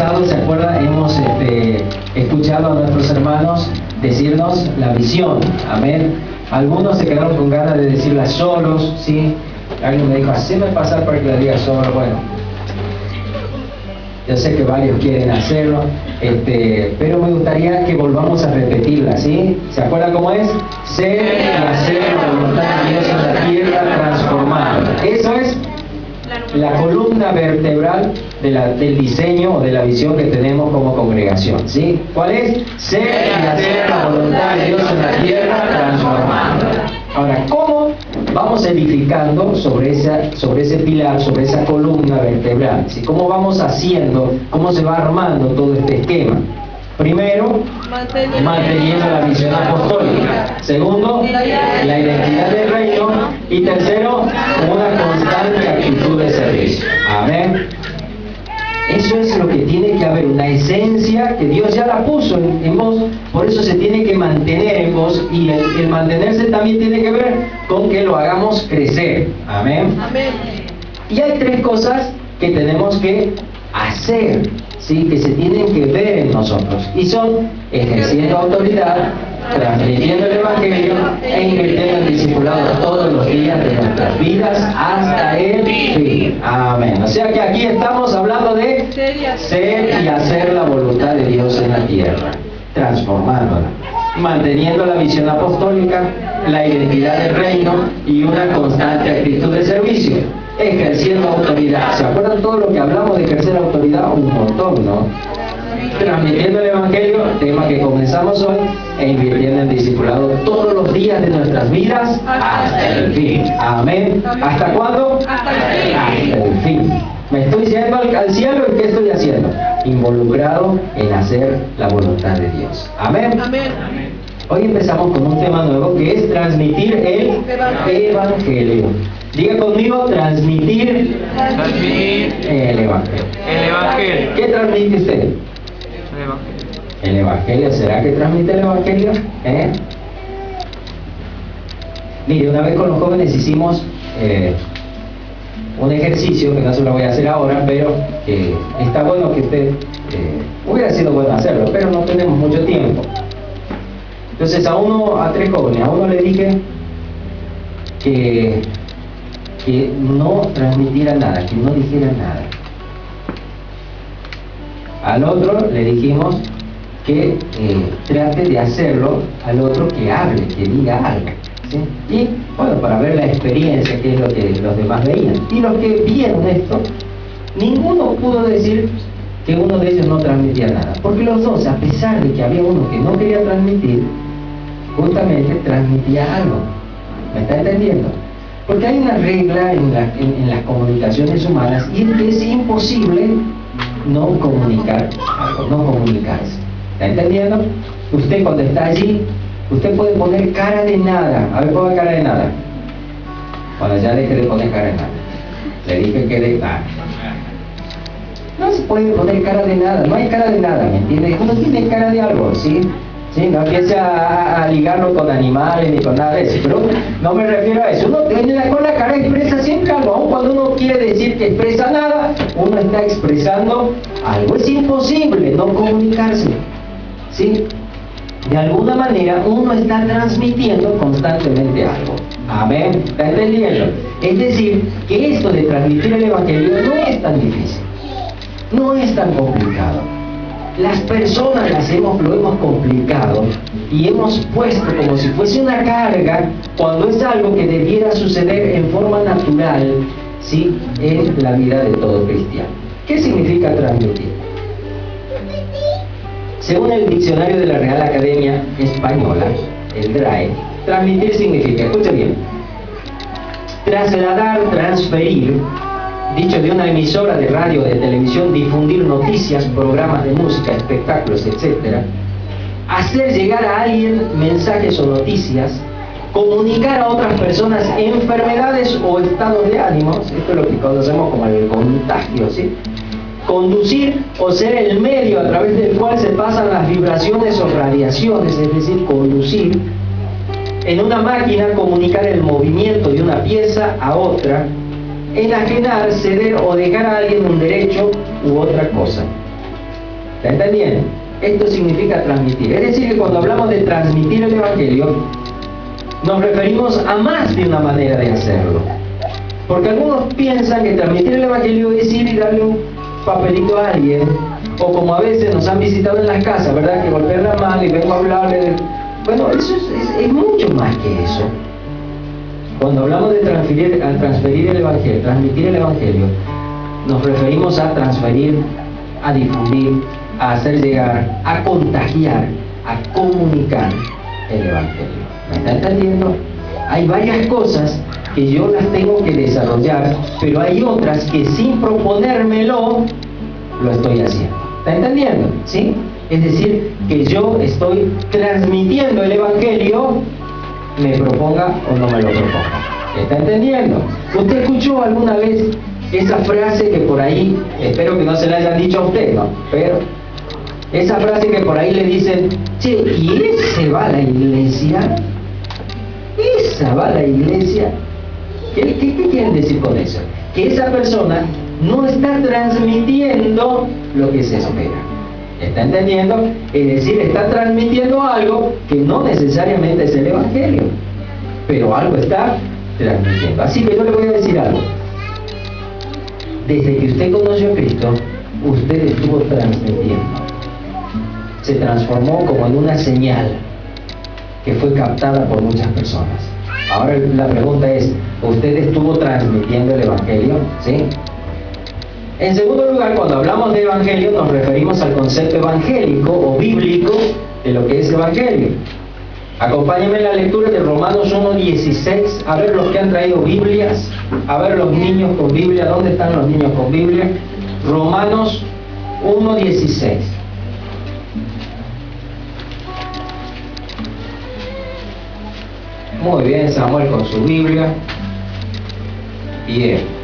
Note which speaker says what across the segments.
Speaker 1: pasado, ¿se acuerdan? Hemos escuchado a nuestros hermanos decirnos la visión, amén. Algunos se quedaron con ganas de decirla solos, ¿sí? Alguien me dijo, haceme pasar para que la diga solo. Bueno, yo sé que varios quieren hacerlo, pero me gustaría que volvamos a repetirla, ¿sí? ¿Se acuerdan cómo es? Ser y hacer la voluntad de Dios en la tierra transformada. Eso es la columna vertebral del diseño o de la visión que tenemos como congregación, ¿sí? ¿Cuál es? Ser y hacer la voluntad de Dios en la tierra transformada. Ahora, ¿cómo vamos edificando sobre ese pilar, sobre esa columna vertebral? ¿Sí? ¿Cómo vamos haciendo, cómo se va armando todo este esquema? Primero, manteniendo la visión apostólica. Segundo, la identidad del reino. Y tercero, una constante actitud de servicio. Amén. Eso es lo que tiene que haber, una esencia que Dios ya la puso en vos, por eso se tiene que mantener en vos, y el mantenerse también tiene que ver con que lo hagamos crecer. Amén. Amén. Y hay tres cosas que tenemos que hacer, ¿sí? Que se tienen que ver en nosotros, y son ejerciendo autoridad, transmitiendo el Evangelio e invirtiendo en discipulado todos los días de nuestras vidas hasta el fin. Amén. O sea que aquí estamos hablando de ser y hacer la voluntad de Dios en la tierra, transformándola, manteniendo la visión apostólica, la identidad del reino y una constante actitud de servicio, ejerciendo autoridad. ¿Se acuerdan todo lo que hablamos de ejercer autoridad? Un montón, ¿no? Transmitiendo el Evangelio, tema que comenzamos hoy, e invirtiendo en discipulado todos los días de nuestras vidas hasta el fin. Amén. ¿Hasta cuándo? Hasta el fin. Me estoy yendo al cielo, ¿y qué estoy haciendo? Involucrado en hacer la voluntad de Dios. Amén. Hoy empezamos con un tema nuevo que es transmitir el Evangelio. Diga conmigo, transmitir el Evangelio. ¿Qué transmite usted? El Evangelio. ¿Será que transmite el Evangelio? Mire, una vez con los jóvenes hicimos un ejercicio que no se lo voy a hacer ahora, pero está bueno que usted hubiera sido bueno hacerlo, pero no tenemos mucho tiempo. Entonces a tres jóvenes, a uno le dije que no transmitiera nada, que no dijera nada. Al otro le dijimos que trate de hacerlo, al otro que hable, que diga algo, ¿sí? Y bueno, para ver la experiencia, que es lo que los demás veían. Y los que vieron esto, ninguno pudo decir que uno de ellos no transmitía nada, porque los dos, a pesar de que había uno que no quería transmitir, justamente transmitía algo. ¿Me está entendiendo? Porque hay una regla en las comunicaciones humanas, y es que es imposible no comunicar algo, no comunicarse. ¿Está entendiendo? Usted cuando está allí, usted puede poner cara de nada. A ver, ponga cara de nada. Bueno, ya deje de poner cara de nada. Le dije que de nada. No se puede poner cara de nada, no hay cara de nada, ¿me entiende? Uno tiene cara de algo, ¿sí? Sí, no empiece a ligarlo con animales ni con nada de eso, pero no me refiero a eso. Uno con la cara expresa siempre algo, aun cuando uno quiere decir que expresa nada, uno está expresando algo. Es imposible no comunicarse, ¿sí? De alguna manera uno está transmitiendo constantemente algo. Amén. ¿Está entendiendo? Es decir, que esto de transmitir el Evangelio no es tan difícil, no es tan complicado. Las personas lo hemos complicado y hemos puesto como si fuese una carga, cuando es algo que debiera suceder en forma natural, ¿sí? En la vida de todo cristiano. ¿Qué significa transmitir? Según el diccionario de la Real Academia Española, el DRAE, transmitir significa, escuche bien, trasladar, transferir, dicho de una emisora de radio o de televisión, difundir noticias, programas de música, espectáculos, etc. Hacer llegar a alguien mensajes o noticias, comunicar a otras personas enfermedades o estados de ánimos, esto es lo que conocemos como el contagio, ¿sí? Conducir o ser el medio a través del cual se pasan las vibraciones o radiaciones, es decir, conducir. En una máquina, comunicar el movimiento de una pieza a otra. Enajenar, ceder o dejar a alguien un derecho u otra cosa. ¿Está entendiendo? Esto significa transmitir. Es decir, que cuando hablamos de transmitir el Evangelio, nos referimos a más de una manera de hacerlo. Porque algunos piensan que transmitir el Evangelio es ir y darle un papelito a alguien, o como a veces nos han visitado en las casas, ¿verdad? Que golpean la mano y vengo a hablarle. Bueno, eso es mucho más que eso. Cuando hablamos de transferir el Evangelio, transmitir el Evangelio, nos referimos a transferir, a difundir, a hacer llegar, a contagiar, a comunicar el Evangelio. ¿Me está entendiendo? Hay varias cosas que yo las tengo que desarrollar, pero hay otras que sin proponérmelo, lo estoy haciendo. ¿Está entendiendo? ¿Sí? Es decir, que yo estoy transmitiendo el Evangelio, me proponga o no me lo proponga. ¿Está entendiendo? ¿Usted escuchó alguna vez esa frase que por ahí, espero que no se la hayan dicho a usted, ¿no? Pero esa frase que por ahí le dicen, che, ¿y ese va a la iglesia? ¿Esa va a la iglesia? ¿Qué quieren decir con eso? Que esa persona no está transmitiendo lo que se espera. ¿Está entendiendo? Es decir, está transmitiendo algo que no necesariamente es el Evangelio, pero algo está transmitiendo. Así que yo le voy a decir algo. Desde que usted conoció a Cristo, usted estuvo transmitiendo. Se transformó como en una señal que fue captada por muchas personas. Ahora la pregunta es, ¿usted estuvo transmitiendo el Evangelio? ¿Sí? En segundo lugar, cuando hablamos de Evangelio, nos referimos al concepto evangélico o bíblico de lo que es Evangelio. Acompáñenme en la lectura de Romanos 1:16. A ver los que han traído Biblias, a ver los niños con Biblia. ¿Dónde están los niños con Biblia? Romanos 1:16. Muy bien, Samuel con su Biblia. Bien.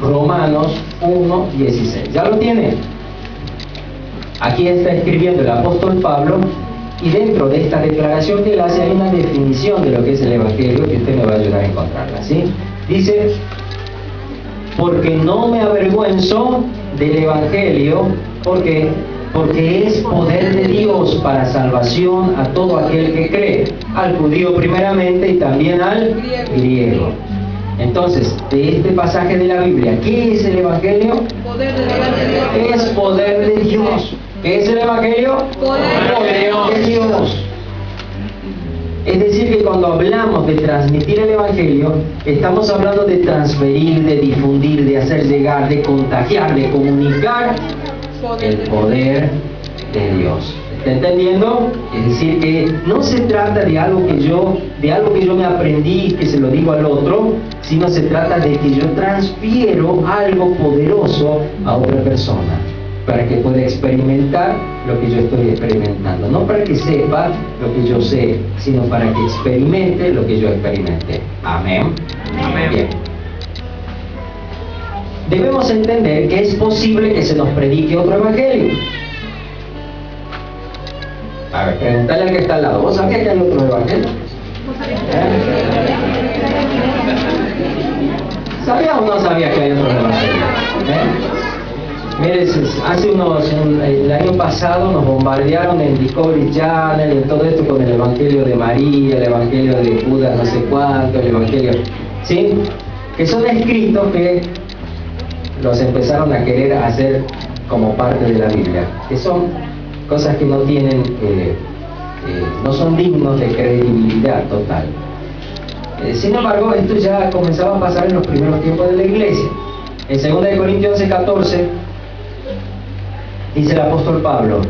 Speaker 1: Romanos 1:16. ¿Ya lo tiene? Aquí está escribiendo el apóstol Pablo, y dentro de esta declaración que él hace hay una definición de lo que es el Evangelio que usted me va a ayudar a encontrarla, ¿sí? Dice, porque no me avergüenzo del Evangelio, porque es poder de Dios para salvación a todo aquel que cree, al judío primeramente y también al griego. Entonces, de este pasaje de la Biblia, ¿qué es el Evangelio?
Speaker 2: Poder del Evangelio.
Speaker 1: Es poder de Dios. ¿Qué es el Evangelio? Poder de Dios. Es decir, que cuando hablamos de transmitir el Evangelio, estamos hablando de transferir, de difundir, de hacer llegar, de contagiar, de comunicar el poder de Dios. ¿Está entendiendo? Es decir, que no se trata de algo que yo me aprendí y que se lo digo al otro, sino se trata de que yo transfiero algo poderoso a otra persona, para que pueda experimentar lo que yo estoy experimentando. No para que sepa lo que yo sé, sino para que experimente lo que yo experimenté. Amén.
Speaker 2: Amén.
Speaker 1: Bien. Debemos entender que es posible que se nos predique otro evangelio. A ver, preguntale al que está al lado. ¿Vos sabías que hay otro evangelio? ¿Sabías o no sabías que hay otro evangelio? Mire, el año pasado nos bombardearon en Discovery Channel, en todo esto con el Evangelio de María, el Evangelio de Judas no sé cuánto, el Evangelio, ¿sí? Que son escritos que los empezaron a querer hacer como parte de la Biblia, que son cosas que no tienen, no son dignos de credibilidad total. Sin embargo, esto ya comenzaba a pasar en los primeros tiempos de la iglesia. En 2 Corintios 11:14 dice el apóstol Pablo,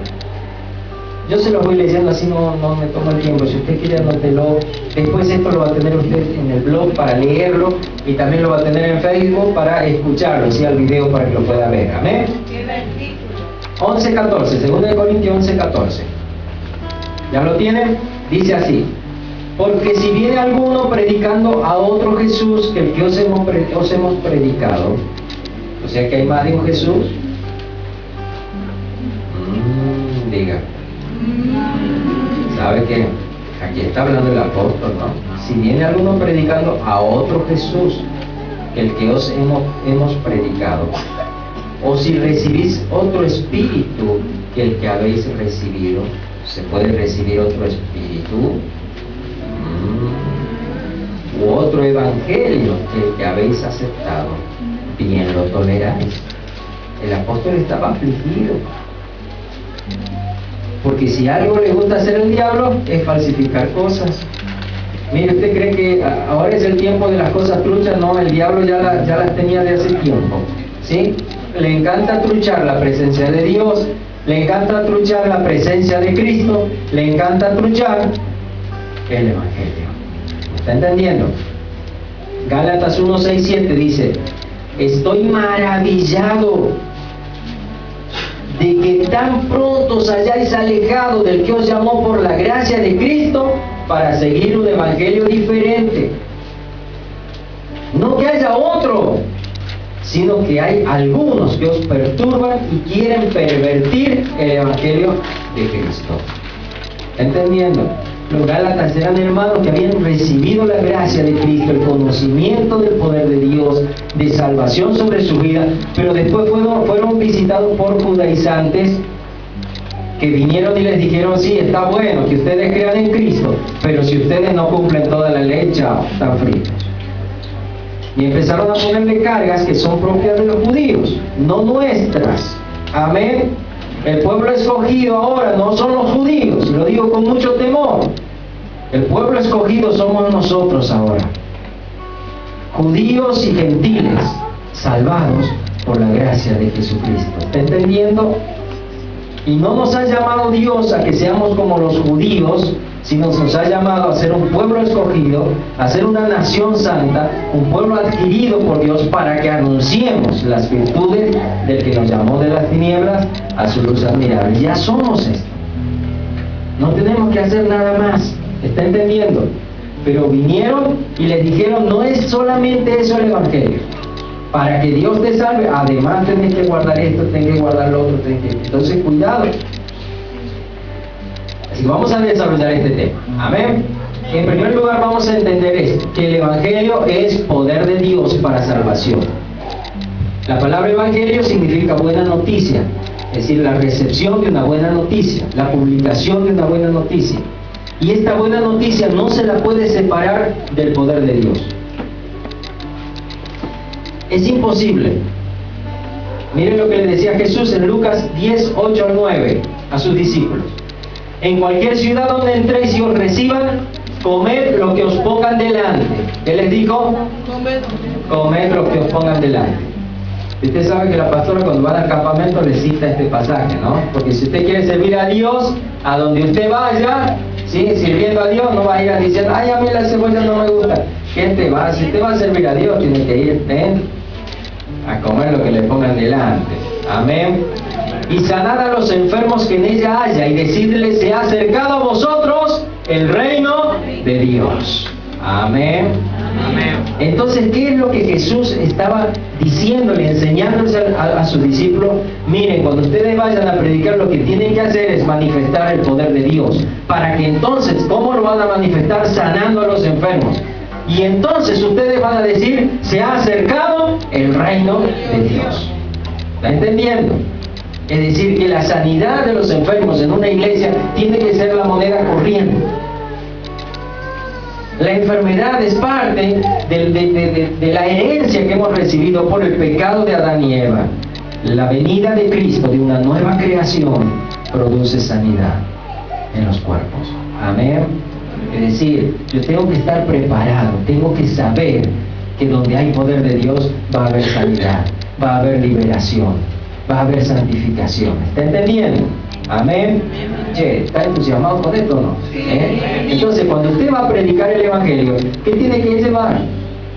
Speaker 1: yo se lo voy leyendo así, no me tomo el tiempo, si usted quiere anótelo, después esto lo va a tener usted en el blog para leerlo, y también lo va a tener en Facebook para escucharlo, ¿sí? Al video para que lo pueda ver. Amén. 11:14, 2 Corintios 11:14. ¿Ya lo tienen? Dice así, porque si viene alguno predicando a otro Jesús que el que os hemos predicado, o sea que hay más de un Jesús, diga, ¿sabe qué? Aquí está hablando el apóstol, ¿no? Si viene alguno predicando a otro Jesús, el que os hemos predicado, o si recibís otro espíritu que el que habéis recibido, ¿se puede recibir otro espíritu? U otro evangelio que el que habéis aceptado, bien lo toleráis. El apóstol estaba afligido, porque si algo le gusta hacer el diablo es falsificar cosas. Mire, ¿usted cree que ahora es el tiempo de las cosas truchas? No, el diablo ya las tenía de hace tiempo, ¿sí? Le encanta truchar la presencia de Dios, le encanta truchar la presencia de Cristo, le encanta truchar el evangelio. ¿Está entendiendo? Gálatas 1, 6, 7 dice: estoy maravillado de que tan pronto os hayáis alejado del que os llamó por la gracia de Cristo para seguir un evangelio diferente. No que haya otro, sino que hay algunos que os perturban y quieren pervertir el evangelio de Cristo. ¿Entendiendo? Los Gálatas eran hermanos que habían recibido la gracia de Cristo, el conocimiento del poder de Dios, de salvación sobre su vida, pero después fueron visitados por judaizantes que vinieron y les dijeron: sí, está bueno que ustedes crean en Cristo, pero si ustedes no cumplen toda la ley, chao, están fritos. Y empezaron a ponerle cargas que son propias de los judíos, no nuestras. Amén. El pueblo escogido ahora no son los judíos, lo digo con mucho temor. El pueblo escogido somos nosotros ahora, judíos y gentiles, salvados por la gracia de Jesucristo. ¿Está entendiendo? Y no nos ha llamado Dios a que seamos como los judíos, sino nos ha llamado a ser un pueblo escogido, a ser una nación santa, un pueblo adquirido por Dios, para que anunciemos las virtudes del que nos llamó de las tinieblas a su luz admirable. Ya somos esto. No tenemos que hacer nada más. ¿Está entendiendo? Pero vinieron y les dijeron: no es solamente eso el evangelio. Para que Dios te salve, además tenés que guardar esto, tenés que guardar lo otro, Entonces, cuidado. Así que vamos a desarrollar este tema. Amén. En primer lugar, vamos a entender esto: que el evangelio es poder de Dios para salvación. La palabra evangelio significa buena noticia, es decir, la recepción de una buena noticia, la publicación de una buena noticia. Y esta buena noticia no se la puede separar del poder de Dios. Es imposible. Miren lo que le decía Jesús en Lucas 10, 8 al 9 a sus discípulos: en cualquier ciudad donde entréis y os reciban, comed lo que os pongan delante. ¿Qué les dijo? Comed lo que os pongan delante. Usted sabe que la pastora, cuando va al campamento, le cita este pasaje, ¿no? Porque si usted quiere servir a Dios, a donde usted vaya, ¿sí?, sirviendo a Dios, no va a ir diciendo: ay, a mí la cebolla no me gusta. Gente, si usted va a servir a Dios, tiene que ir a comer lo que le pongan delante. Amén. Y sanad a los enfermos que en ella haya, y decirles: se ha acercado a vosotros el reino de Dios. Amén. Amén. Entonces, ¿qué es lo que Jesús estaba diciéndole, enseñándose a sus discípulos? Miren, cuando ustedes vayan a predicar, lo que tienen que hacer es manifestar el poder de Dios. Para que entonces, ¿cómo lo van a manifestar? Sanando a los enfermos. Y entonces ustedes van a decir: se ha acercado el reino de Dios. ¿Está entendiendo? Es decir, que la sanidad de los enfermos en una iglesia tiene que ser la moneda corriente. La enfermedad es parte de la herencia que hemos recibido por el pecado de Adán y Eva. La venida de Cristo, de una nueva creación, produce sanidad en los cuerpos. Amén. Es decir, yo tengo que estar preparado, tengo que saber que donde hay poder de Dios va a haber sanidad, va a haber liberación, va a haber santificación. ¿Está entendiendo? Amén. Che, ¿está entusiasmado con esto o no? Entonces, cuando usted va a predicar el evangelio, ¿qué tiene que llevar?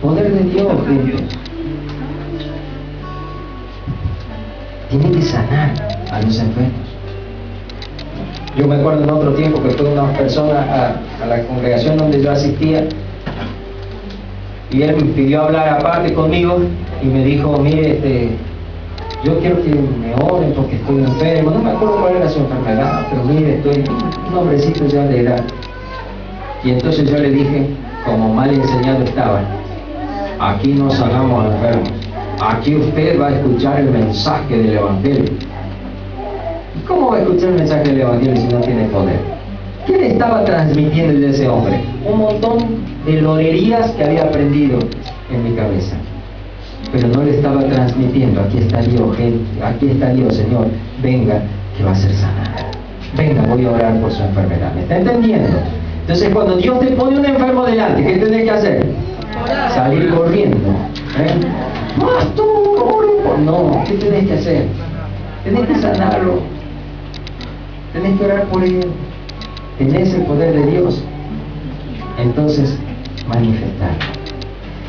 Speaker 1: Poder de Dios, gente. Tiene que sanar a los enfermos. Yo me acuerdo en otro tiempo que fue una persona a la congregación donde yo asistía, y él me pidió hablar aparte conmigo y me dijo: mire, yo quiero que me oren porque estoy enfermo. No me acuerdo cuál era su enfermedad, pero mire, estoy un hombrecito ya de edad. Y entonces yo le dije: como mal enseñado estaba. Aquí no sanamos enfermos. Aquí usted va a escuchar el mensaje del Evangelio. ¿Cómo va a escuchar el mensaje del Evangelio si no tiene poder? ¿Qué le estaba transmitiendo a ese hombre? Un montón de lorerías que había aprendido en mi cabeza. Pero no le estaba transmitiendo: aquí está Dios, gente, aquí está Dios, Señor, venga, que va a ser sanada. Venga, voy a orar por su enfermedad. ¿Me está entendiendo? Entonces, cuando Dios te pone un enfermo delante, ¿qué tenés que hacer? Salir corriendo. Pastor, ore por... No, ¿qué tenés que hacer? Tenés que sanarlo. Tenés que orar por él. Tenés el poder de Dios. Entonces, manifestarlo.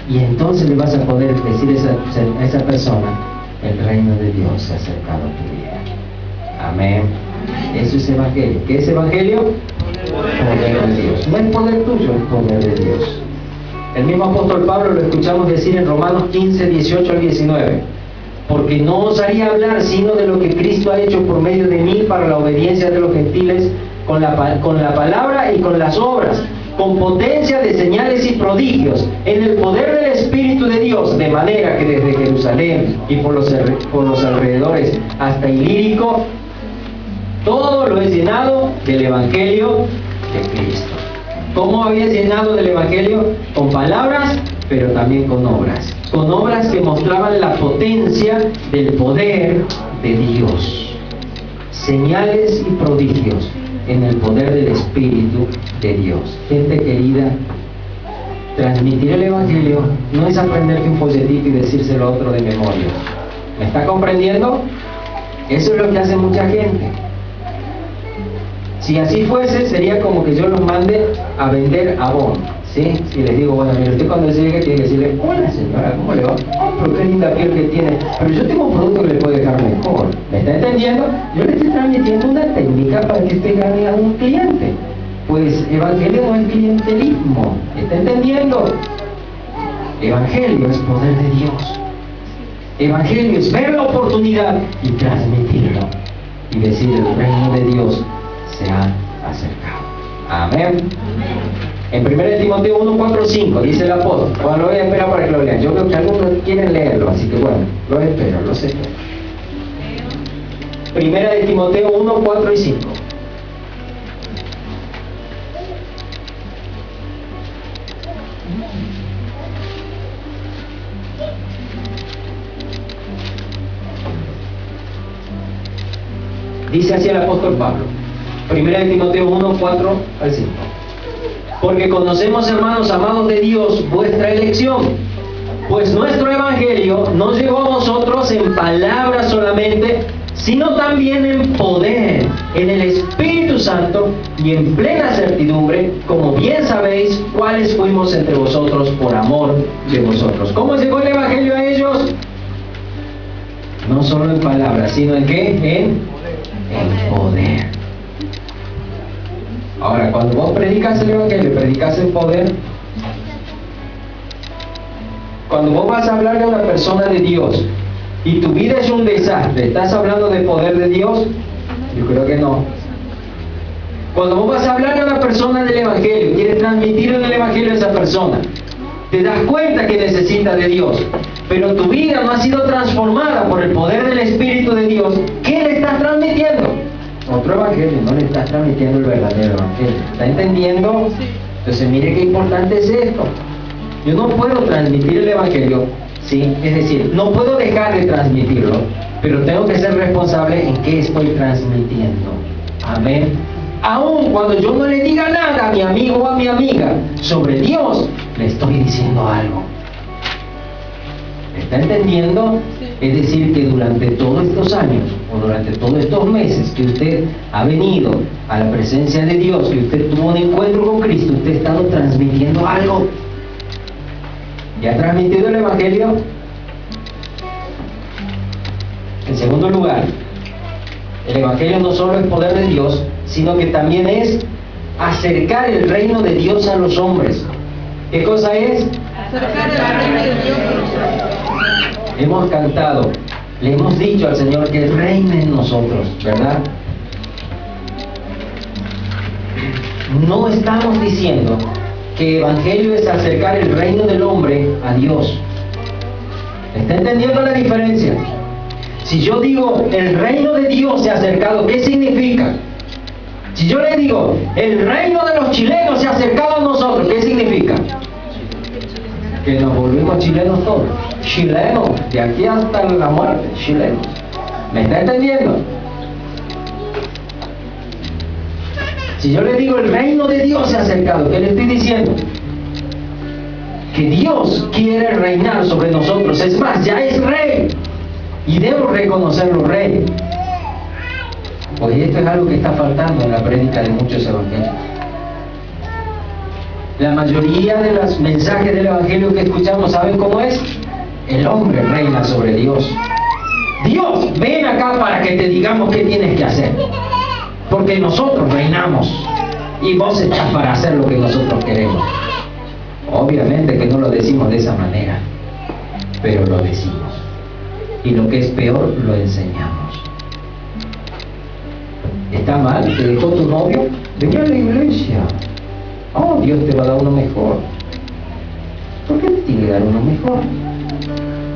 Speaker 1: Y entonces le vas a poder decir a esa persona: el reino de Dios se ha acercado a tu vida. Amén. Eso es evangelio. ¿Qué es evangelio? Poder de Dios. No es poder tuyo, es poder de Dios. El mismo apóstol Pablo lo escuchamos decir en Romanos 15, 18 al 19. Porque no osaría hablar sino de lo que Cristo ha hecho por medio de mí para la obediencia de los gentiles, con la palabra y con las obras, con potencia de señales y prodigios, en el poder del Espíritu de Dios, de manera que desde Jerusalén y por los alrededores hasta Ilírico, todo lo he llenado del Evangelio de Cristo. ¿Cómo había llenado del Evangelio? Con palabras, pero también con obras. Con obras que mostraban la potencia del poder de Dios. Señales y prodigios en el poder del Espíritu de Dios. Gente querida, transmitir el Evangelio no es aprenderte un folletito y decírselo a otro de memoria. ¿Me está comprendiendo? Eso es lo que hace mucha gente. Si así fuese, sería como que yo los mande a vender Avon, ¿sí? Si les digo: bueno, mire, usted cuando llegue tiene que decirle: hola señora, ¿cómo le va? Oh, pero qué linda piel que tiene. Pero yo tengo un producto que le puede dejar mejor. ¿Me está entendiendo? Yo le estoy transmitiendo una técnica para que usted gane a un cliente. Pues evangelio no es clientelismo. ¿Me está entendiendo? Evangelio es poder de Dios. Evangelio es ver la oportunidad y transmitirlo. Y decir: el reino de Dios se ha acercado. Amén. En 1 Timoteo 1, 4, 5 dice el apóstol. Bueno, lo voy a esperar para que lo lean. Yo creo que algunos quieren leerlo, así que bueno, lo espero, lo sé. 1 Timoteo 1, 4 y 5. Dice así el apóstol Pablo. 1 Timoteo 1, 4 al 5. Porque conocemos, hermanos amados de Dios, vuestra elección, pues nuestro evangelio no llegó a vosotros en palabras solamente, sino también en poder, en el Espíritu Santo y en plena certidumbre, como bien sabéis cuáles fuimos entre vosotros por amor de vosotros. ¿Cómo llegó el evangelio a ellos? No solo en palabras, sino en ¿qué? En poder. Ahora, cuando vos predicas el evangelio, predicas en poder. Cuando vos vas a hablar de una persona de Dios y tu vida es un desastre, ¿estás hablando de poder de Dios? Yo creo que no. Cuando vos vas a hablar de una persona del evangelio, quieres transmitir el evangelio a esa persona, te das cuenta que necesita de Dios, pero tu vida no ha sido transformada por el poder del Espíritu de Dios, ¿qué le estás transmitiendo? Otro evangelio, no le estás transmitiendo el verdadero evangelio. ¿Está entendiendo? Entonces mire qué importante es esto. Yo no puedo transmitir el evangelio, ¿sí? Es decir, no puedo dejar de transmitirlo, pero tengo que ser responsable en qué estoy transmitiendo. Amén. Aún cuando yo no le diga nada a mi amigo o a mi amiga sobre Dios, le estoy diciendo algo. ¿Está entendiendo? Es decir, que durante todos estos años o durante todos estos meses que usted ha venido a la presencia de Dios, que usted tuvo un encuentro con Cristo, usted ha estado transmitiendo algo. ¿Ya ha transmitido el evangelio? En segundo lugar, el evangelio no solo es poder de Dios, sino que también es acercar el reino de Dios a los hombres. ¿Qué cosa es?
Speaker 2: Acercar el reino de Dios a los hombres.
Speaker 1: Hemos cantado, le hemos dicho al Señor que reine en nosotros, ¿verdad? No estamos diciendo que evangelio es acercar el reino del hombre a Dios. ¿Está entendiendo la diferencia? Si yo digo, el reino de Dios se ha acercado, ¿qué significa? Si yo le digo, el reino de los chilenos se ha acercado a nosotros, ¿qué significa? Que nos volvimos chilenos todos. Chilenos, de aquí hasta la muerte, chilenos. ¿Me está entendiendo? Si yo le digo, el reino de Dios se ha acercado, ¿qué le estoy diciendo? Que Dios quiere reinar sobre nosotros. Es más, ya es rey. Y debo reconocerlo rey. Pues esto es algo que está faltando en la prédica de muchos evangelios. La mayoría de los mensajes del evangelio que escuchamos, ¿saben cómo es? El hombre reina sobre Dios. Dios, ven acá para que te digamos qué tienes que hacer. Porque nosotros reinamos. Y vos estás para hacer lo que nosotros queremos. Obviamente que no lo decimos de esa manera. Pero lo decimos. Y lo que es peor, lo enseñamos. ¿Está mal? ¿Te dejó tu novio? Vení a la iglesia. Oh, Dios te va a dar uno mejor. ¿Por qué te tiene que dar uno mejor?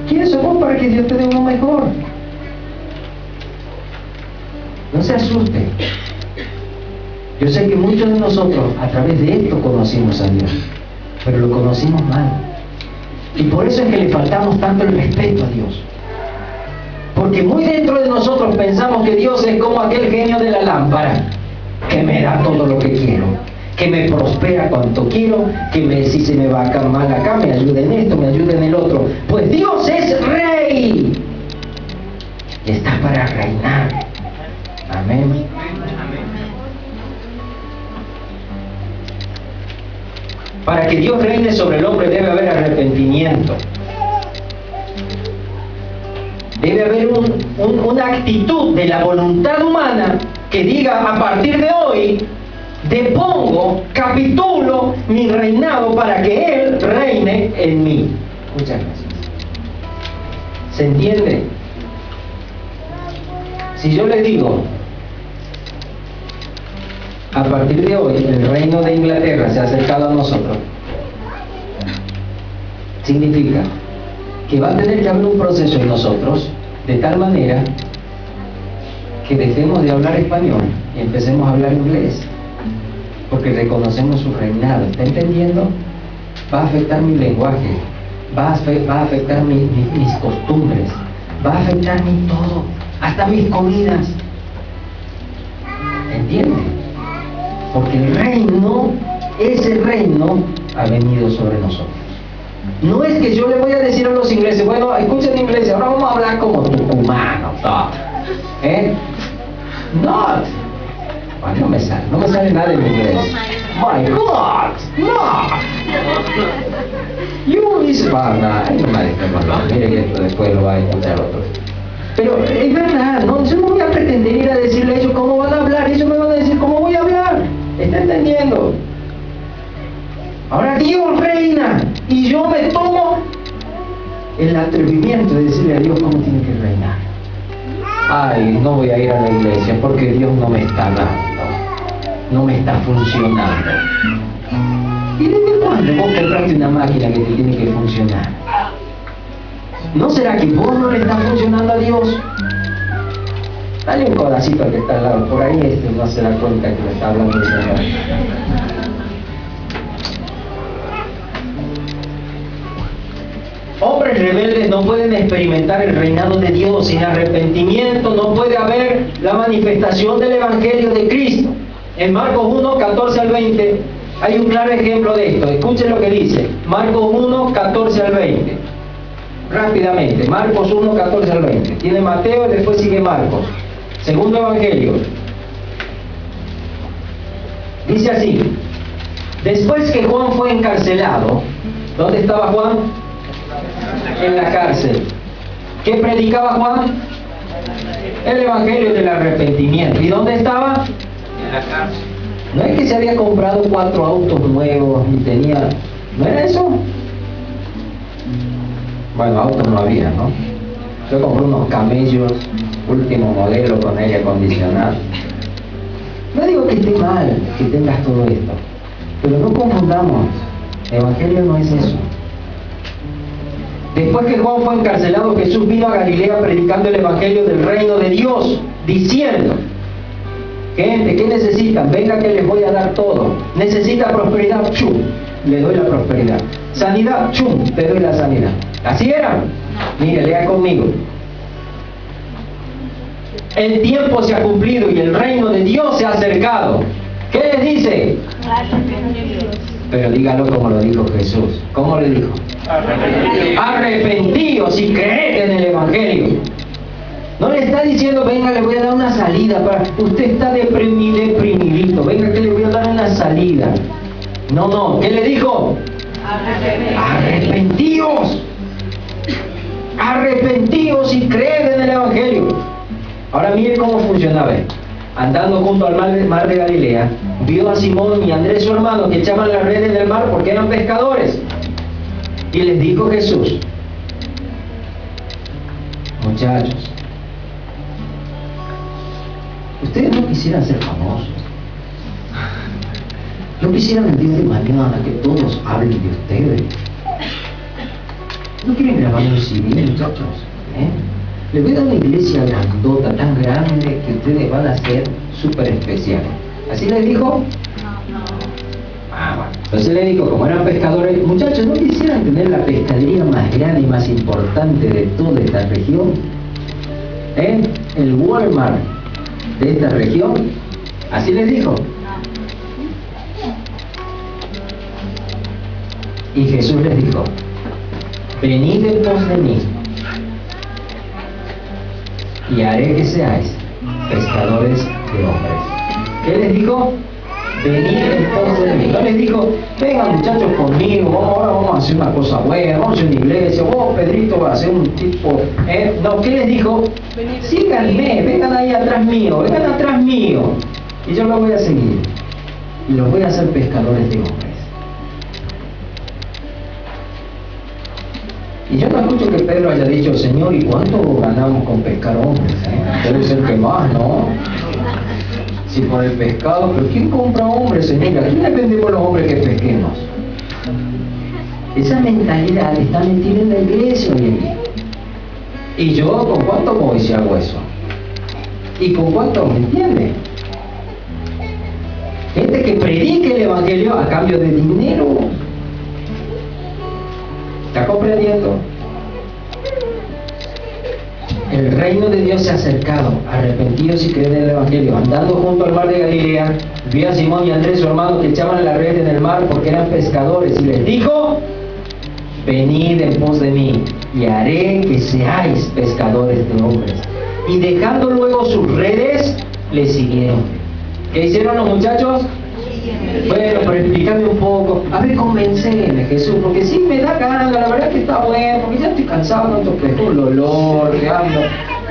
Speaker 1: ¿Quién sos vos para que Dios te dé uno mejor? No se asuste. Yo sé que muchos de nosotros a través de esto conocimos a Dios, pero lo conocimos mal. Y por eso es que le faltamos tanto el respeto a Dios. Porque muy dentro de nosotros pensamos que Dios es como aquel genio de la lámpara, que me da todo lo que quiero, que me prospera cuanto quiero, que si se me va mal acá, me ayuda en esto, me ayuda en el otro. Pues Dios es rey. Y está para reinar. Amén. Para que Dios reine sobre el hombre debe haber arrepentimiento. Debe haber una actitud de la voluntad humana que diga, a partir de hoy, depongo, capitulo mi reinado para que Él reine en mí. Muchas gracias. ¿Se entiende? Si yo le digo, a partir de hoy, el reino de Inglaterra se ha acercado a nosotros, significa que va a tener que haber un proceso en nosotros de tal manera que dejemos de hablar español y empecemos a hablar inglés, porque reconocemos su reinado. ¿Está entendiendo? Va a afectar mi lenguaje, va a afectar mis costumbres, va a afectar mi todo, hasta mis comidas. ¿Entiende? Porque el reino, ese reino ha venido sobre nosotros. No es que yo le voy a decir a los ingleses, bueno, escuchen inglés, ahora vamos a hablar como tucumanos, not. Bueno, no me sale nada en inglés. My God, no. You is mire que esto después lo va a escuchar otro. Pero es verdad, no, yo no voy a pretender ir a decirle a ellos cómo van a hablar, ellos me van a decir cómo voy a hablar. ¿Está entendiendo? Ahora Dios reina y yo me tomo el atrevimiento de decirle a Dios cómo tiene que reinar. Ay, no voy a ir a la iglesia porque Dios no me está dando, no me está funcionando. ¿Y desde cuándo vos compraste una máquina que te tiene que funcionar? ¿No será que vos no le estás funcionando a Dios? Dale un codacito al que está al lado, por ahí no se da cuenta que le está hablando el Señor. Hombres rebeldes no pueden experimentar el reinado de Dios. Sin arrepentimiento no puede haber la manifestación del Evangelio de Cristo. En Marcos 1, 14 al 20 hay un claro ejemplo de esto. Escuchen lo que dice Marcos 1, 14 al 20. Rápidamente, Marcos 1, 14 al 20. Tiene Mateo y después sigue Marcos. Segundo Evangelio. Dice así: después que Juan fue encarcelado, ¿dónde estaba Juan? En la cárcel. ¿Qué predicaba Juan? El Evangelio del arrepentimiento. ¿Y dónde estaba? En la cárcel. No es que se había comprado 4 autos nuevos y tenía... ¿No era eso? Bueno, autos no había, ¿no? Yo compré unos camellos, último modelo con aire acondicionado. No digo que esté mal que tengas todo esto, pero no confundamos El Evangelio no es eso. Después que Juan fue encarcelado, Jesús vino a Galilea predicando el Evangelio del reino de Dios, diciendo: gente, ¿qué necesitan? Venga que les voy a dar todo. ¿Necesita prosperidad? ¡Chum! Le doy la prosperidad. ¿Sanidad? ¡Chum! Te doy la sanidad. ¿Así era? Mire, lea conmigo. El tiempo se ha cumplido y el reino de Dios se ha acercado. ¿Qué les dice? Pero dígalo como lo dijo Jesús. ¿Cómo le dijo? Arrepentíos y creed en el Evangelio. No le está diciendo: venga, le voy a dar una salida. Usted está deprimidito. Venga, que le voy a dar una salida. No. ¿Qué le dijo? Arrepentíos. Arrepentíos y creed en el Evangelio. Ahora mire cómo funcionaba. Andando junto al mar de Galilea, vio a Simón y a Andrés su hermano que echaban las redes del mar porque eran pescadores. Y les dijo Jesús: muchachos, ustedes no quisieran ser famosos, no quisieran el día de mañana que todos hablen de ustedes. ¿No quieren grabar un CD, muchachos? Les voy a dar una iglesia grandota, tan grande, que ustedes van a ser súper especiales. ¿Así les dijo? Bueno. Entonces le dijo, como eran pescadores: muchachos, ¿no quisieran tener la pescadería más grande y más importante de toda esta región? El Walmart de esta región. ¿Así les dijo? Y Jesús les dijo: venid en pos de mí, y haré que seáis pescadores de hombres. ¿Qué les dijo? Venid en pos de mí. No les dijo: vengan muchachos conmigo, ahora vamos a hacer una cosa buena, vamos a hacer una iglesia, vos Pedrito vas a hacer un tipo... No, ¿qué les dijo? Síganme, vengan ahí atrás mío, y yo los voy a seguir, y los voy a hacer pescadores de hombres. Y yo no escucho que Pedro haya dicho: Señor, ¿y cuánto ganamos con pescar hombres? Debe ser que más, ¿no? Si por el pescado, pero ¿quién compra hombres, Señor? ¿A quién le vendemos los hombres que pesquemos? Esa mentalidad está metida en la iglesia hoy en día. ¿Y yo con cuánto voy si hago eso? ¿Y con cuánto? ¿Me entiende? Gente que predique el Evangelio a cambio de dinero. ¿Está comprendiendo? El reino de Dios se ha acercado. Arrepentidos y creed en el Evangelio. Andando junto al mar de Galilea, vio a Simón y a Andrés su hermano que echaban la red en el mar porque eran pescadores, y les dijo: venid en pos de mí, y haré que seáis pescadores de hombres. Y dejando luego sus redes, le siguieron. ¿Qué hicieron los muchachos? Bueno, pero explícame un poco. A ver, convenceme, Jesús, porque sí me da ganas, la verdad que está bueno, porque ya estoy cansado de tanto que el olor, que ando.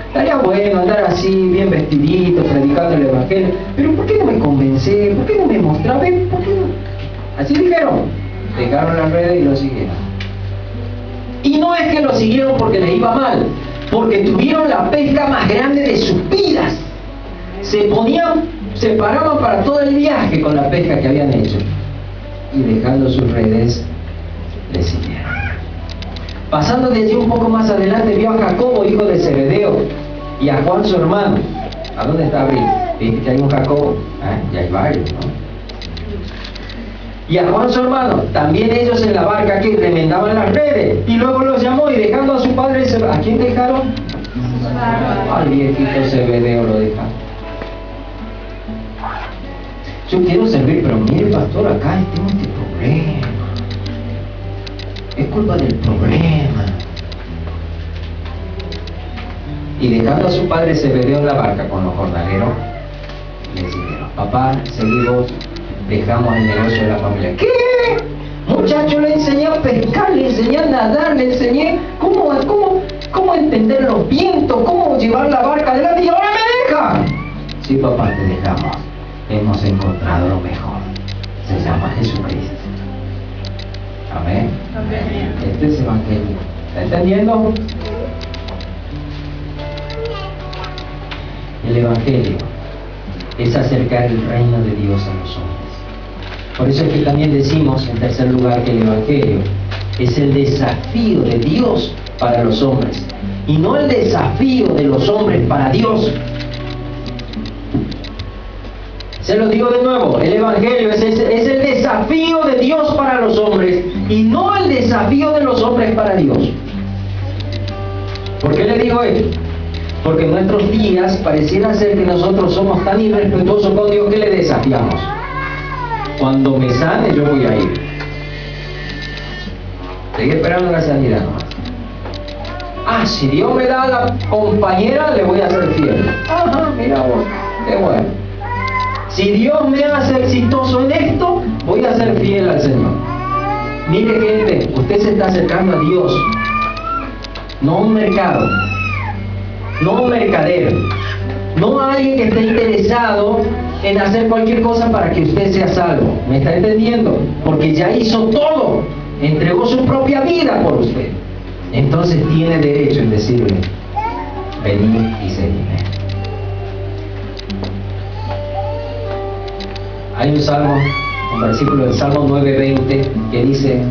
Speaker 1: Estaría bueno andar así, bien vestidito, predicando el Evangelio. Pero ¿por qué no me convencé? ¿Por qué no me mostraba? ¿Por qué no? Así dijeron. Dejaron las redes y lo siguieron. Y no es que lo siguieron porque les iba mal, porque tuvieron la pesca más grande de sus vidas. Se paraban para todo el viaje con la pesca que habían hecho, y dejando sus redes, le siguieron. Pasando de allí un poco más adelante, vio a Jacobo, hijo de Zebedeo, y a Juan su hermano. ¿A dónde está Abril? ¿Viste que hay un Jacobo? Ya hay varios, ¿no? Y a Juan su hermano, también ellos en la barca que remendaban las redes, y luego los llamó, y dejando a su padre, ¿a quién dejaron? Al viejito Zebedeo lo dejaron. Yo quiero servir, pero mire, pastor, acá tengo este problema. Es culpa del problema. Y dejando a su padre Zebedeo en la barca con los jornaleros, le siguieron. Papá, seguimos, dejamos el negocio de la familia. ¿Qué? Muchacho, le enseñé a pescar, le enseñé a nadar, le enseñé cómo entender los vientos, cómo llevar la barca adelante, y ahora me dejan. Sí, papá, te dejamos. Hemos encontrado lo mejor. Se llama Jesucristo. Amén. Amén. Este es Evangelio. ¿Está entendiendo? El Evangelio es acercar el reino de Dios a los hombres. Por eso es que también decimos, en tercer lugar, que el Evangelio es el desafío de Dios para los hombres, y no el desafío de los hombres para Dios. Se lo digo de nuevo, el Evangelio es el desafío de Dios para los hombres, y no el desafío de los hombres para Dios. ¿Por qué le digo esto? Porque en nuestros días pareciera ser que nosotros somos tan irrespetuosos con Dios que le desafiamos. Cuando me sane, yo voy a ir. Estoy esperando la sanidad nomás. Si Dios me da la compañera, le voy a ser fiel. Ajá, mira vos, qué bueno. Si Dios me hace exitoso en esto, voy a ser fiel al Señor. Mire, gente, usted se está acercando a Dios, no a un mercado, no a un mercader, no a alguien que esté interesado en hacer cualquier cosa para que usted sea salvo. ¿Me está entendiendo? Porque ya hizo todo, entregó su propia vida por usted. Entonces tiene derecho en decirle: venid y seguidme. Hay un salmo, un versículo del Salmo 9:20 que dice: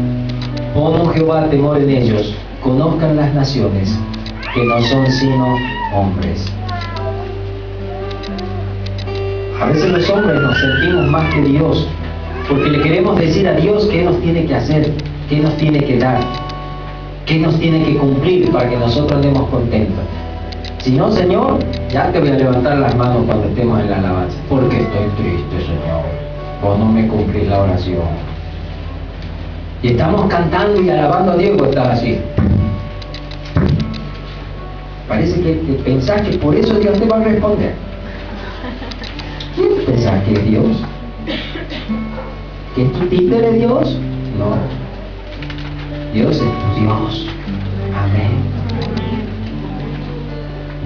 Speaker 1: pon, oh Jehová, temor en ellos, conozcan las naciones que no son sino hombres. A veces los hombres nos sentimos más que Dios, porque le queremos decir a Dios qué nos tiene que hacer, qué nos tiene que dar, qué nos tiene que cumplir para que nosotros andemos contentos. Si no, Señor, ya te voy a levantar las manos cuando estemos en la alabanza, porque estoy triste, Señor, vos no me cumplís la oración. Y estamos cantando y alabando a Dios, y vos estás así. Parece que pensás que por eso Dios te va a responder. ¿Quién pensás que es Dios? ¿Que es tu títere Dios? No. Dios es tu Dios. Amén.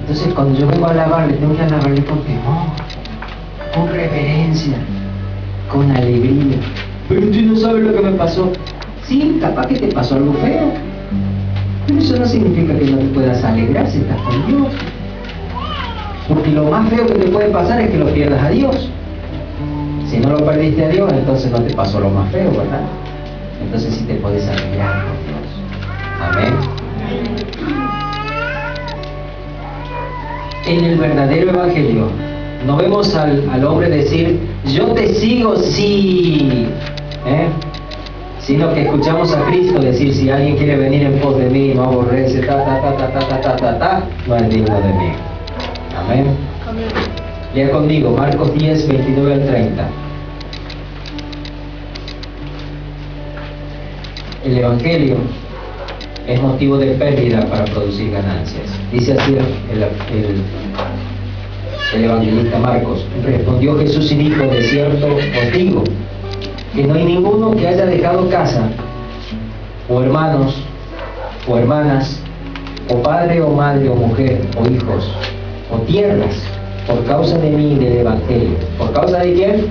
Speaker 1: Entonces, cuando yo vengo a alabarle, tengo que alabarle con temor, con reverencia, con alegría. Pero tú no sabes lo que me pasó. Sí, capaz que te pasó algo feo, pero eso no significa que no te puedas alegrar si estás con Dios. Porque lo más feo que te puede pasar es que lo pierdas a Dios. Si no lo perdiste a Dios, entonces no te pasó lo más feo, ¿verdad? Entonces sí te puedes alegrar con Dios. Amén. En el verdadero Evangelio no vemos al hombre decir: yo te sigo, sí, sino que escuchamos a Cristo decir: si alguien quiere venir en pos de mí, no aborrece, no es digno de mí. Amén. Lea conmigo Marcos 10, 29 al 30. El Evangelio es motivo de pérdida para producir ganancias. Dice así el evangelista Marcos: respondió Jesús y dijo: de cierto os digo que no hay ninguno que haya dejado casa, o hermanos, o hermanas, o padre, o madre, o mujer, o hijos, o tierras, por causa de mí y del Evangelio. ¿Por causa de quién?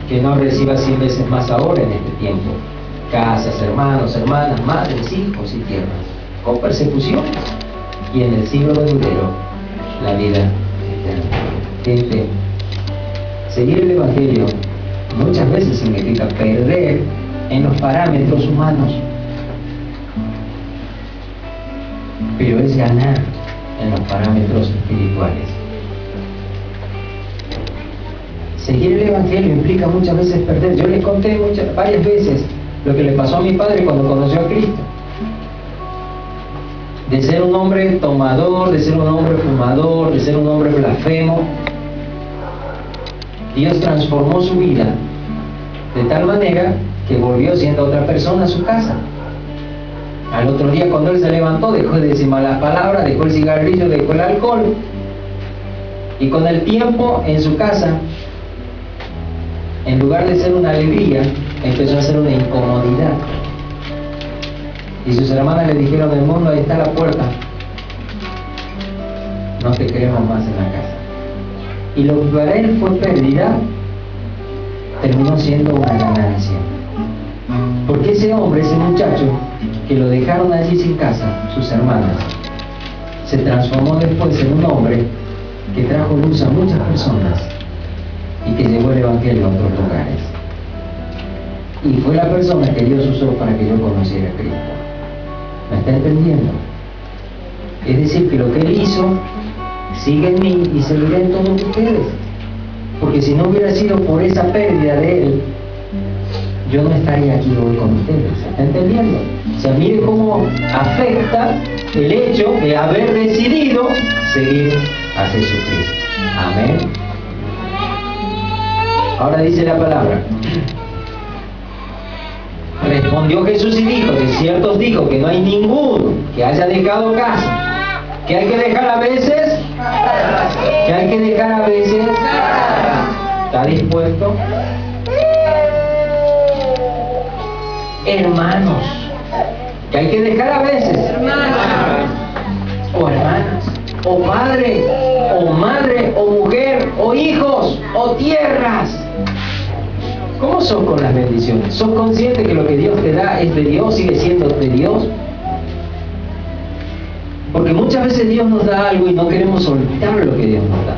Speaker 1: Que no reciba 100 veces más ahora en este tiempo casas, hermanos, hermanas, madres, hijos y tierras, con persecuciones, y en el siglo venidero la vida eterna. Gente, seguir el Evangelio muchas veces significa perder en los parámetros humanos, pero es ganar en los parámetros espirituales. Seguir el Evangelio implica muchas veces perder. Yo les conté varias veces lo que le pasó a mi padre cuando conoció a Cristo. De ser un hombre tomador, de ser un hombre fumador, de ser un hombre blasfemo, Dios transformó su vida de tal manera que volvió siendo otra persona a su casa. Al otro día, cuando él se levantó, dejó de decir malas palabras, dejó el cigarrillo, dejó el alcohol, y con el tiempo en su casa, en lugar de ser una alegría, empezó a ser una incomodidad. Y sus hermanas le dijeron: el mundo, ahí está la puerta, no te queremos más en la casa. Y lo que para él fue pérdida, terminó siendo una ganancia. Porque ese hombre, ese muchacho, que lo dejaron allí sin casa, sus hermanas, se transformó después en un hombre que trajo luz a muchas personas y que llevó el Evangelio a otros lugares. Y fue la persona que Dios usó para que yo conociera a Cristo. ¿Me está entendiendo? Es decir, que lo que Él hizo sigue en mí y seguirá en todos ustedes. Porque si no hubiera sido por esa pérdida de Él, yo no estaría aquí hoy con ustedes. ¿Está entendiendo? O sea, mire cómo afecta el hecho de haber decidido seguir a Jesucristo. Amén. Ahora dice la palabra. Respondió Jesús y dijo: de cierto os digo que no hay ninguno que haya dejado casa. ¿Qué hay que dejar a veces? ¿Qué hay que dejar a veces? ¿Está dispuesto? Hermanos. ¿Qué hay que dejar a veces? O hermanas, o padre, o madre, o mujer, o hijos, o tierras. ¿Cómo sos con las bendiciones? ¿Sos consciente que lo que Dios te da es de Dios, sigue siendo de Dios? Porque muchas veces Dios nos da algo y no queremos olvidar lo que Dios nos da.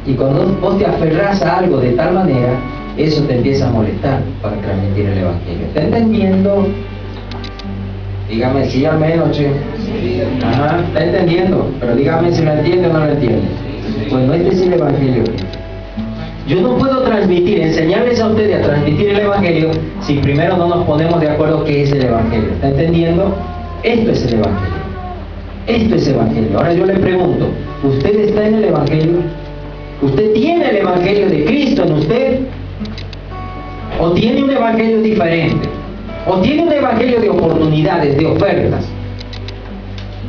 Speaker 1: Y cuando vos te aferrás a algo de tal manera, eso te empieza a molestar para transmitir el Evangelio. ¿Está entendiendo? Dígame si al menos, che. Ajá, está entendiendo, pero dígame si lo entiende o no lo entiende. Bueno, este es el Evangelio. Yo no puedo transmitir, enseñarles a ustedes a transmitir el Evangelio si primero no nos ponemos de acuerdo qué es el Evangelio. ¿Está entendiendo? Esto es el Evangelio. Esto es Evangelio. Ahora yo le pregunto, ¿usted está en el Evangelio? ¿Usted tiene el Evangelio de Cristo en usted? ¿O tiene un Evangelio diferente? ¿O tiene un Evangelio de oportunidades, de ofertas?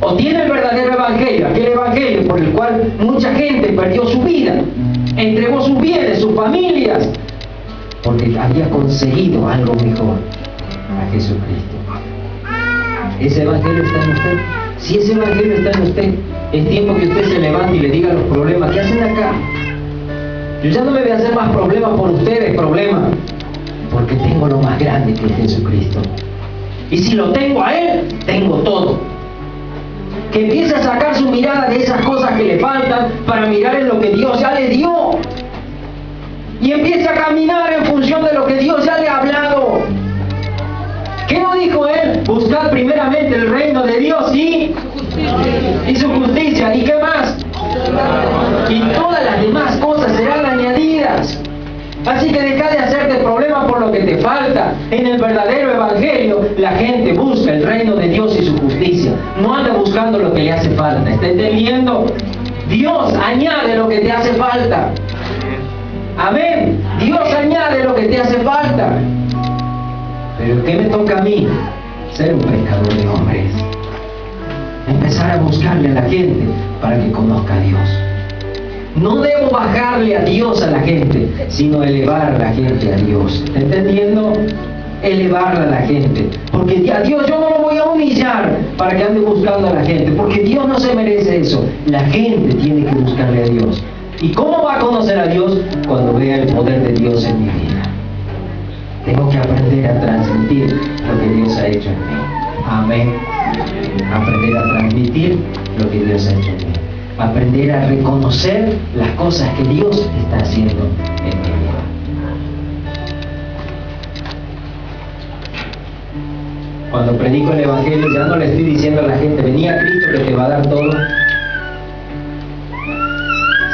Speaker 1: ¿O tiene el verdadero Evangelio, aquel Evangelio por el cual mucha gente perdió su vida, entregó sus bienes, sus familias, porque había conseguido algo mejor, a Jesucristo? ¿Ese Evangelio está en usted? Si ese Evangelio está en usted, es tiempo que usted se levante y le diga los problemas. ¿Qué hacen acá? Yo ya no me voy a hacer más problemas por ustedes, porque tengo lo más grande que es Jesucristo. Y si lo tengo a Él, tengo todo. Que empiece a sacar su mirada de esas cosas que le faltan para mirar en lo que Dios ya le dio. Y empiece a caminar en función de lo que Dios ya le ha hablado. ¿Qué no dijo Él? Buscad primeramente el reino de Dios y su justicia. ¿Y qué más? Y todas las demás cosas serán añadidas. Así que deja de hacerte problemas por lo que te falta. En el verdadero Evangelio, la gente busca el reino de Dios y su justicia. No anda buscando lo que le hace falta. ¿Está entendiendo? Dios añade lo que te hace falta. Amén. Dios añade lo que te hace falta. Pero ¿qué me toca a mí? Ser un pescador de hombres. Empezar a buscarle a la gente para que conozca a Dios. No debo bajarle a Dios a la gente, sino elevar a la gente a Dios. ¿Está entendiendo? Elevarla a la gente. Porque a Dios yo no lo voy a humillar para que ande buscando a la gente, porque Dios no se merece eso. La gente tiene que buscarle a Dios. ¿Y cómo va a conocer a Dios? Cuando vea el poder de Dios en mi vida. Tengo que aprender a transmitir lo que Dios ha hecho en mí. Amén. Aprender a transmitir lo que Dios ha hecho en mí. Aprender a reconocer las cosas que Dios está haciendo en mi vida. Cuando predico el Evangelio ya no le estoy diciendo a la gente: vení a Cristo que te va a dar todo.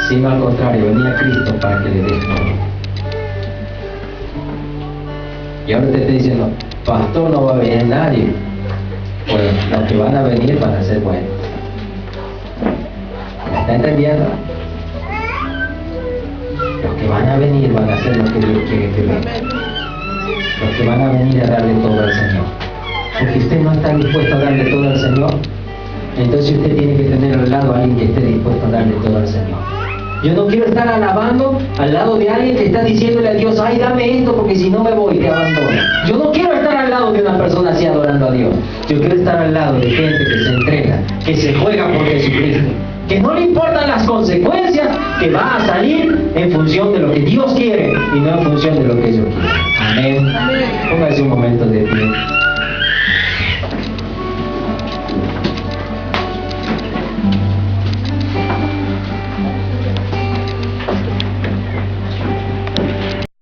Speaker 1: Sino al contrario, vení a Cristo para que le des todo. Y ahora te estoy diciendo: pastor, no va a venir nadie. Pues los que van a venir van a ser buenos. ¿Me está entendiendo? Los que van a venir van a ser los que Dios quiere que vengan. Los que van a venir a darle todo al Señor. Porque usted no está dispuesto a darle todo al Señor, entonces usted tiene que tener al lado a alguien que esté dispuesto a darle todo al Señor. Yo no quiero estar alabando al lado de alguien que está diciéndole a Dios: ay, dame esto porque si no me voy, te abandono. Yo no quiero estar al lado de una persona así adorando a Dios. Yo quiero estar al lado de gente que se entrega, que se juega por Jesucristo, que no le importan las consecuencias, que va a salir en función de lo que Dios quiere y no en función de lo que ellos quieren.